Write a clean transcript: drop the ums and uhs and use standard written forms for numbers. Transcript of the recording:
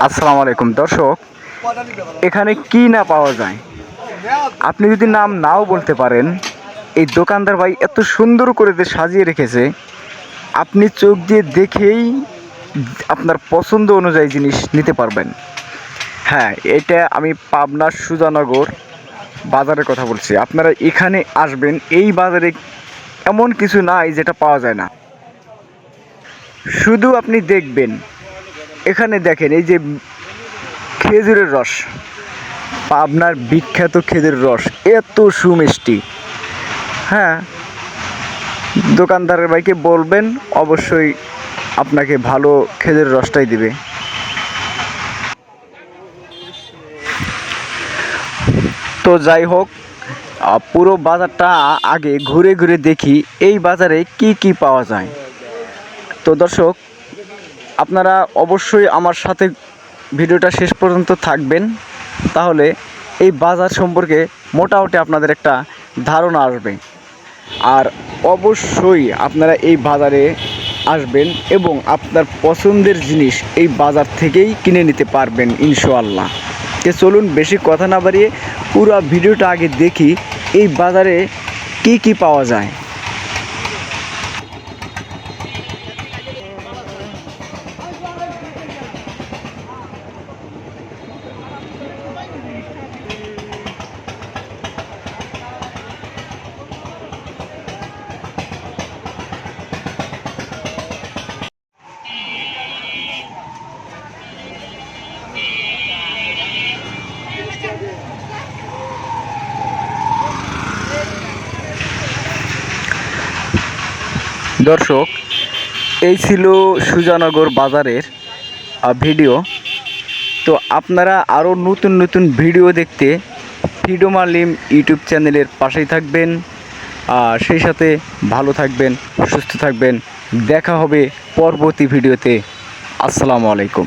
আসসালামু আলাইকুম দর্শক, এখানে কি না পাওয়া যায়। আপনি যদি নাম নাও বলতে পারেন, এই দোকানদার ভাই এত সুন্দর করে সাজিয়ে রেখেছে, আপনি চোখ দিয়ে দেখেই আপনার পছন্দ অনুযায়ী জিনিস নিতে পারবেন। হ্যাঁ, এটা আমি পাবনার সুজানগর বাজারের কথা বলছি। আপনারা এখানে আসবেন, এই বাজারে এমন কিছু নাই যেটা পাওয়া যায় না। শুধু আপনি দেখবেন, এখানে দেখেন এই যে খেজুরের রস, পাবনার বিখ্যাত খেজুরের রস এত সুমিষ্টি। হ্যাঁ, দোকানদারের ভাইকে বলবেন, অবশ্যই আপনাকে ভালো খেজুরের রসটাই দিবে। তো যাই হোক, পুরো বাজারটা আগে ঘুরে ঘুরে দেখি এই বাজারে কি কি পাওয়া যায়। তো দর্শক, আপনারা অবশ্যই আমার সাথে ভিডিওটা শেষ পর্যন্ত থাকবেন, তাহলে এই বাজার সম্পর্কে মোটামুটি আপনাদের একটা ধারণা আসবে। আর অবশ্যই আপনারা এই বাজারে আসবেন এবং আপনার পছন্দের জিনিস এই বাজার থেকেই কিনে নিতে পারবেন ইনশাআল্লাহ। তো চলুন বেশি কথা না বাড়িয়ে পুরো ভিডিওটা আগে দেখি এই বাজারে কি কি পাওয়া যায়। দর্শক, এই ছিল সুজানগর বাজারের ভিডিও। তো আপনারা আরও নতুন নতুন ভিডিও দেখতে ফ্রিডম আলিম ইউটিউব চ্যানেলের পাশেই থাকবেন। সেই সাথে ভালো থাকবেন, সুস্থ থাকবেন। দেখা হবে পরবর্তী ভিডিওতে। আসসালামু আলাইকুম।